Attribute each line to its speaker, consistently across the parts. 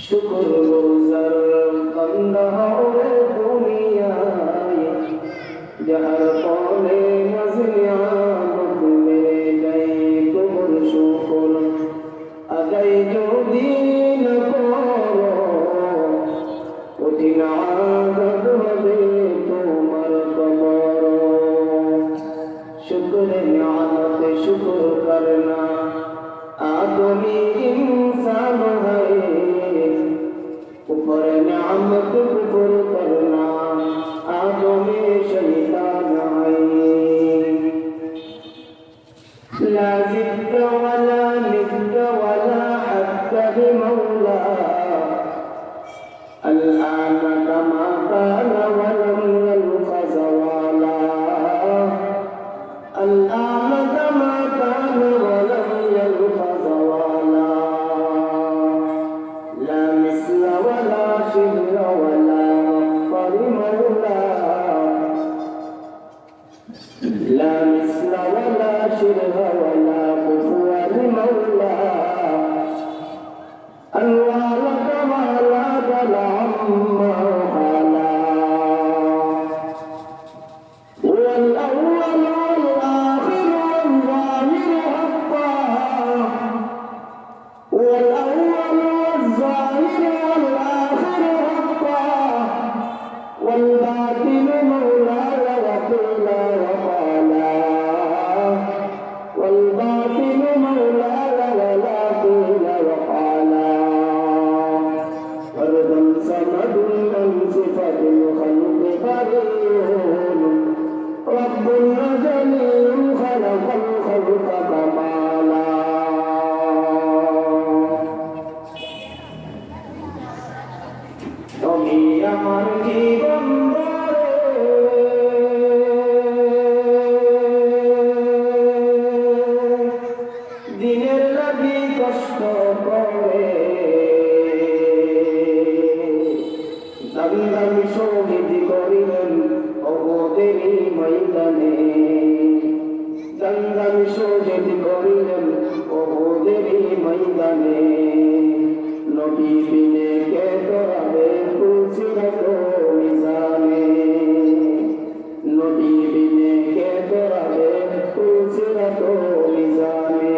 Speaker 1: शुक्रगुज़ार बंदा होए दुनियाए जहर पौने मज़नियामत मेरे गए तुमर शुक्र अगई जो दीन करो कठिन आदत হবে তোমার কবর शुक्र नियामत शुक्र करना आदमी इंसान है ऊपर नियामत कुफर करना आदमी शैतान है ला जिद वला निद वला हक बिमौला الآن كما كان ولم يلق زوالا الآن كما كان ولم يلق زوالا لا مثل ولا شبه ولا مفر مولا لا مثل ولا شبه ولا كفو لمولا أنوار كما لا بلع ما حالا هو الأول والآخر والظاهر حقا هو الأول والظاهر والآخر حقا والباطن مولاي وقيل وقالا والباطن مولاي ولا قيل وقالا فرد صمد من صفة الخلق بريء رب جليل خلق الخلق كمالا তুমি আমার জীবন দিনের লাগি কষ্ট করে দামি দামি শহীদ করিলেন অবদেরই ময়দানে দামি শহীদ করিলেন অবদেরই ময়দানে নবী বিনে কে দরাবে ফুলসিরাত মিজানে নবী বিনে কে দরাবে ফুলসিরাত মিজানে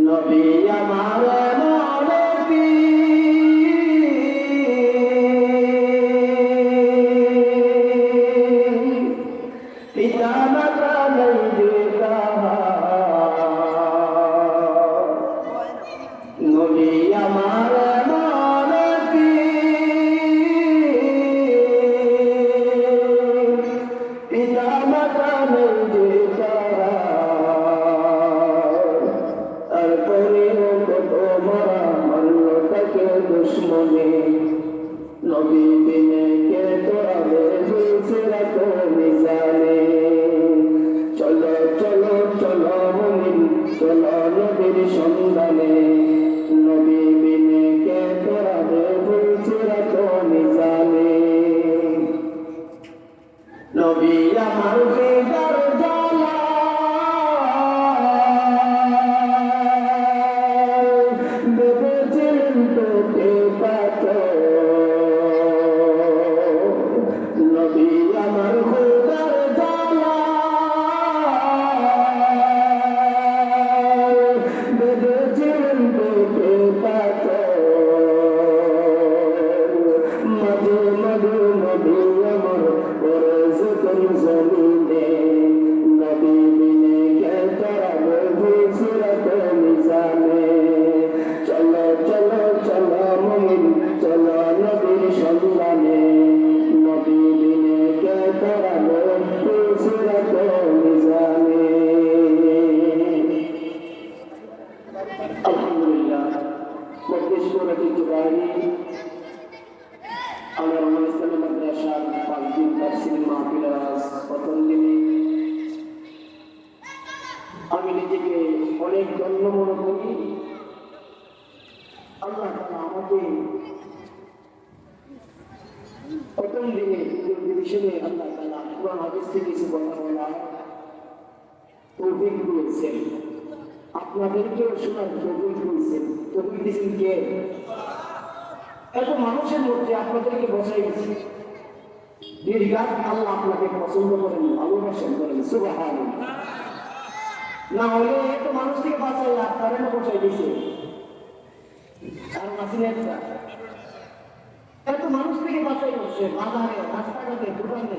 Speaker 1: নবী আমার নবী পিতা মাতা নাই দেখা নবী আমার নবী পিতা মাতা নাই দেখা তারপরেও কত মারা মারল তাকে দুশ্মনে নবী বিনে কে তোরাবে ফুলসিরাত মিজানে চলো চলো চলো মুমিন চলো নবীর সন্ধানে নবী বিনে কে তোরাবে ফুলসিরাত মিজানে নবী আমার হৃদয়ের জ্বালা বেঁধেছিলেন তোকে পাথর নবী আমার হৃদয়ের জ্বালা বেঁধেছিলেন তোকে পাথর মাঝে মাঝে নবী আমার পড়েছে তোর জমিনে নবী বিনে কে তোরাবে ফুলসিরাত মিজানে চলো চলো চলো মুমিন চলো নবীর সন্ধানে নবী বিনে কে তোরাবে ফুলসিরাত মিজানে আলহামদুলিল্লাহ মধ্যেশ্বর ঐতিহ্যবাহী আমার ইসলামী মাদ্রাসার 5 দিন তাফসীর মাহফিল আজ প্রথম দিনে আমি নিজেকে অনেক ধন্য মনে করি আল্লাহ তাআলা আমাকে প্রথম দিনে ডিভিশনে আল্লাহ তাআলা কোরআন হাদিস থেকে কিছু কথা বলা তৌফিক দিয়েছেন আপনাদেরকেও শোনার তৌফিক দিয়েছেন। তৌফিক দিয়েছেন কে? এত মানুষের মধ্যে আপনাদেরকে বসাই দিয়েছে। দীর্ঘাত আল্লাহ আপনাকে পছন্দ করেন, ভালোবাসেন, করেন সুবহানাল্লাহ। না হলে এত মানুষ থেকে বাঁচাই আপনারা না বসাই দিয়েছে। কারণ আসলে এত মানুষ থেকে বাঁচাই করছে, বাজারে, রাস্তাঘাটে, দোকানে।